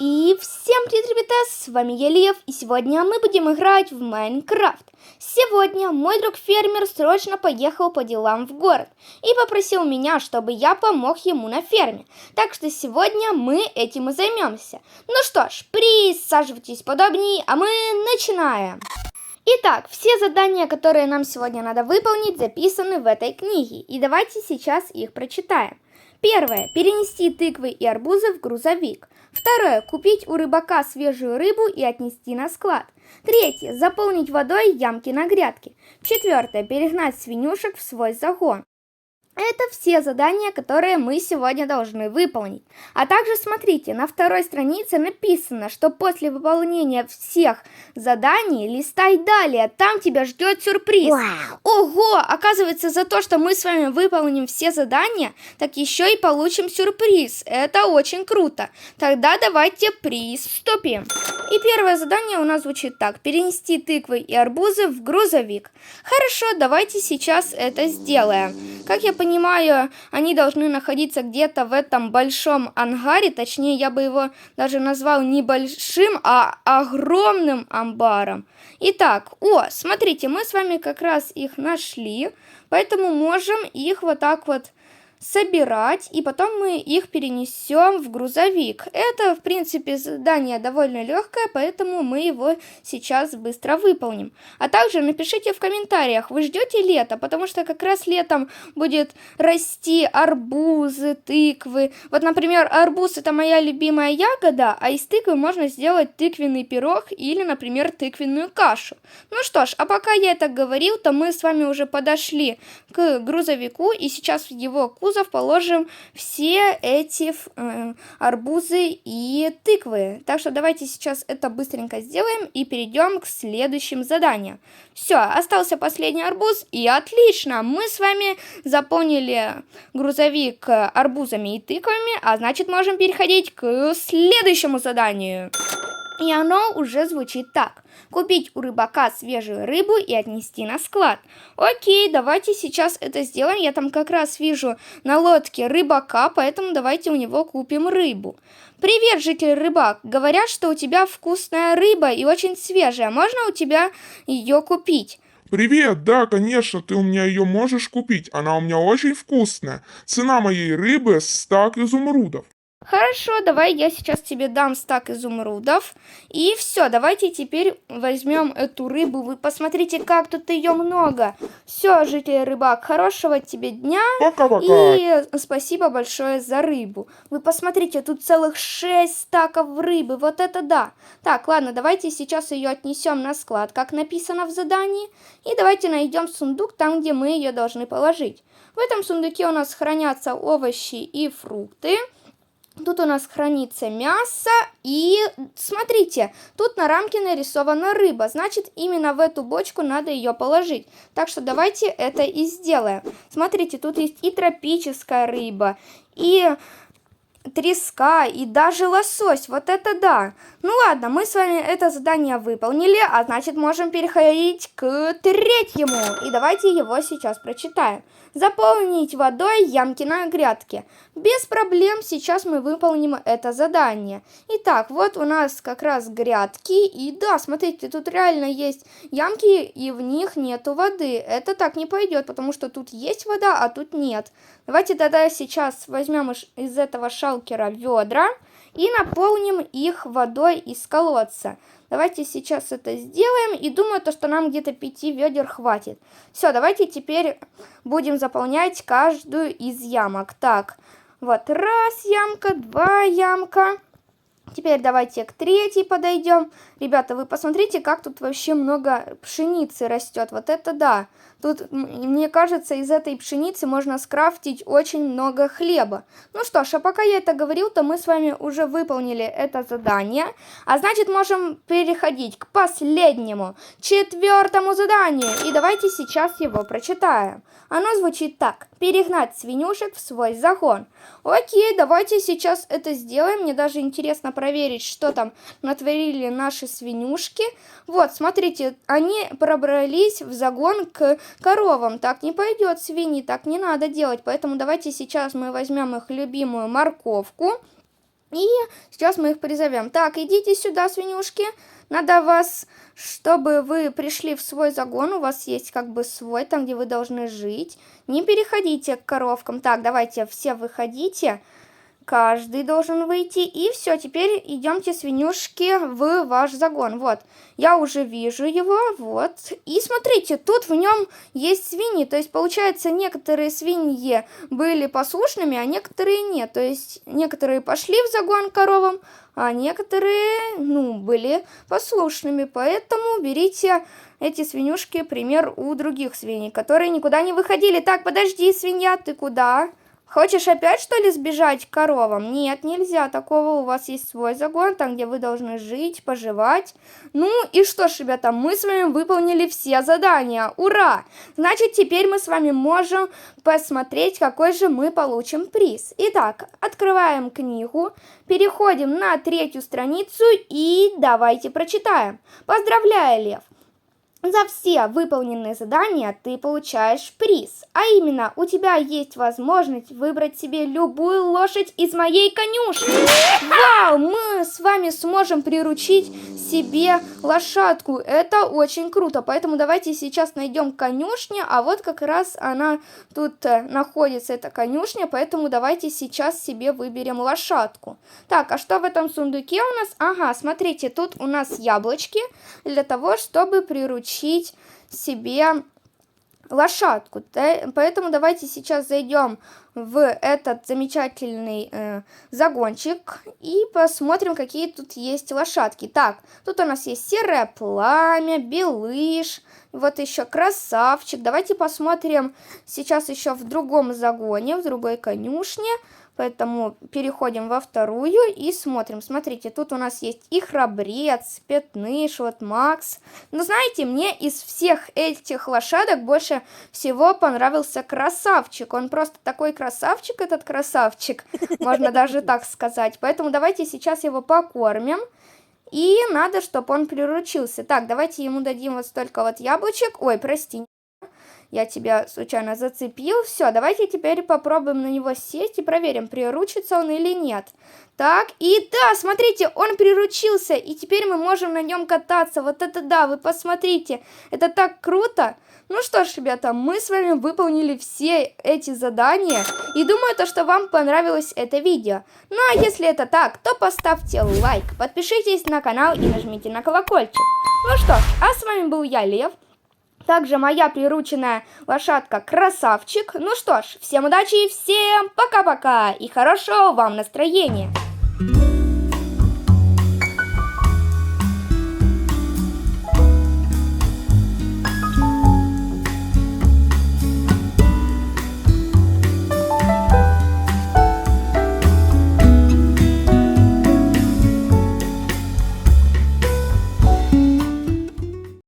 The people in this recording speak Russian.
И всем привет, ребята, с вами я Лев, и сегодня мы будем играть в Майнкрафт. Сегодня мой друг фермер срочно поехал по делам в город и попросил меня, чтобы я помог ему на ферме. Так что сегодня мы этим и займемся. Ну что ж, присаживайтесь подобнее, а мы начинаем. Итак, все задания, которые нам сегодня надо выполнить, записаны в этой книге, и давайте сейчас их прочитаем. Первое. Перенести тыквы и арбузы в грузовик. Второе. Купить у рыбака свежую рыбу и отнести на склад. Третье. Заполнить водой ямки на грядке. Четвертое. Перегнать свинюшек в свой загон. Это все задания, которые мы сегодня должны выполнить. А также смотрите, на второй странице написано, что после выполнения всех заданий листай далее, там тебя ждет сюрприз. Ого, оказывается, за то, что мы с вами выполним все задания, так еще и получим сюрприз. Это очень круто. Тогда давайте приступим. И первое задание у нас звучит так: перенести тыквы и арбузы в грузовик. Хорошо, давайте сейчас это сделаем. Как я понимаю, они должны находиться где-то в этом большом ангаре, точнее, я бы его даже назвал не большим, а огромным амбаром. Итак, смотрите, мы с вами как раз их нашли, поэтому можем их вот так вот собирать, и потом мы их перенесем в грузовик. Это, в принципе, задание довольно легкое, поэтому мы его сейчас быстро выполним. А также напишите в комментариях, вы ждете лета, потому что как раз летом будет расти арбузы, тыквы. Вот, например, арбуз — это моя любимая ягода, а из тыквы можно сделать тыквенный пирог или, например, тыквенную кашу. Ну что ж, а пока я это говорил, то мы с вами уже подошли к грузовику, и сейчас в его кузов положим все эти арбузы и тыквы. Так что давайте сейчас это быстренько сделаем и перейдем к следующим заданиям. Все, остался последний арбуз, и отлично, мы с вами заполнили грузовик арбузами и тыквами, а значит можем переходить к следующему заданию. И оно уже звучит так: купить у рыбака свежую рыбу и отнести на склад. Окей, давайте сейчас это сделаем. Я там как раз вижу на лодке рыбака, поэтому давайте у него купим рыбу. Привет, житель рыбак. Говорят, что у тебя вкусная рыба и очень свежая. Можно у тебя ее купить? Привет, да, конечно, ты у меня ее можешь купить. Она у меня очень вкусная. Цена моей рыбы — 100 изумрудов. Хорошо, давай я сейчас тебе дам стак изумрудов. И все, давайте теперь возьмем эту рыбу. Вы посмотрите, как тут ее много. Все, житель рыбак, хорошего тебе дня. Пока-пока. И спасибо большое за рыбу. Вы посмотрите, тут целых 6 стаков рыбы. Вот это да. Так, ладно, давайте сейчас ее отнесем на склад, как написано в задании. И давайте найдем сундук там, где мы ее должны положить. В этом сундуке у нас хранятся овощи и фрукты. Тут у нас хранится мясо, и смотрите, тут на рамке нарисована рыба, значит, именно в эту бочку надо ее положить. Так что давайте это и сделаем. Смотрите, тут есть и тропическая рыба, и треска, и даже лосось. Вот это да. Ну ладно, мы с вами это задание выполнили, а значит можем переходить к третьему. И давайте его сейчас прочитаем. Заполнить водой ямки на грядке. Без проблем, сейчас мы выполним это задание. Итак, вот у нас как раз грядки. И да, смотрите, тут реально есть ямки, и в них нету воды. Это так не пойдет, потому что тут есть вода, а тут нет. Давайте тогда сейчас возьмем из этого шалкера ведра и наполним их водой из колодца. Давайте сейчас это сделаем, и думаю, что нам где-то 5 ведер хватит. Все, давайте теперь будем заполнять каждую из ямок. Так, вот раз ямка, 2 ямка. Теперь давайте к третьей подойдем. Ребята, вы посмотрите, как тут вообще много пшеницы растет. Вот это да. Тут, мне кажется, из этой пшеницы можно скрафтить очень много хлеба. Ну что ж, а пока я это говорил, то мы с вами уже выполнили это задание. А значит, можем переходить к последнему, 4-му заданию. И давайте сейчас его прочитаем. Оно звучит так: перегнать свинюшек в свой загон. Окей, давайте сейчас это сделаем. Мне даже интересно проверить, что там натворили наши свинюшки. Вот, смотрите, они пробрались в загон к коровам. Так не пойдет, свиньи, так не надо делать. Поэтому давайте сейчас мы возьмем их любимую морковку И сейчас мы их призовем. Так, идите сюда, свинюшки. Надо вас, чтобы вы пришли в свой загон. У вас есть как бы свой, там, где вы должны жить. Не переходите к коровкам. Так, давайте все выходите. Каждый должен выйти. И все, теперь идемте, свинюшки, в ваш загон. Вот, я уже вижу его, вот. И смотрите, тут в нем есть свиньи. То есть, получается, некоторые свиньи были послушными, а некоторые нет. То есть, некоторые пошли в загон к коровам, а некоторые, были послушными. Поэтому берите эти свинюшки, пример у других свиней, которые никуда не выходили. Так, подожди, свинья, ты куда? Хочешь опять, что ли, сбежать к коровам? Нет, нельзя такого. У вас есть свой загон, там, где вы должны жить, поживать. Ну и что ж, ребята, мы с вами выполнили все задания. Ура! Значит, теперь мы с вами можем посмотреть, какой же мы получим приз. Итак, открываем книгу, переходим на 3-ю страницу и давайте прочитаем. Поздравляю, Лев! За все выполненные задания ты получаешь приз. А именно, у тебя есть возможность выбрать себе любую лошадь из моей конюшни. Вау, мы с вами сможем приручить себе лошадку. Это очень круто. Поэтому давайте сейчас найдем конюшню. А вот как раз она тут находится, эта конюшня. Поэтому давайте сейчас себе выберем лошадку. Так, а что в этом сундуке у нас? Ага, смотрите, тут у нас яблочки для того, чтобы приручить себе лошадку. Поэтому давайте сейчас зайдем в этот замечательный загончик и посмотрим, какие тут есть лошадки. Так, тут у нас есть серое пламя, белыш, вот еще красавчик. Давайте посмотрим сейчас еще в другом загоне, в другой конюшне. Поэтому переходим во 2-ю и смотрим. Смотрите, тут у нас есть и храбрец, пятныш, вот Макс. Но знаете, мне из всех этих лошадок больше всего понравился красавчик. Он просто такой красавчик, этот красавчик, можно даже так сказать. Поэтому давайте сейчас его покормим. И надо, чтобы он приручился. Так, давайте ему дадим вот столько вот яблочек. Ой, прости. Я тебя случайно зацепил. Все, давайте теперь попробуем на него сесть и проверим, приручится он или нет. Так, и да, смотрите, он приручился, и теперь мы можем на нем кататься. Вот это да, вы посмотрите, это так круто. Ну что ж, ребята, мы с вами выполнили все эти задания, и думаю, что вам понравилось это видео. Ну а если это так, то поставьте лайк, подпишитесь на канал и нажмите на колокольчик. Ну что ж, а с вами был я, Лев. Также моя прирученная лошадка Красавчик. Ну что ж, всем удачи и всем пока-пока. И хорошего вам настроения.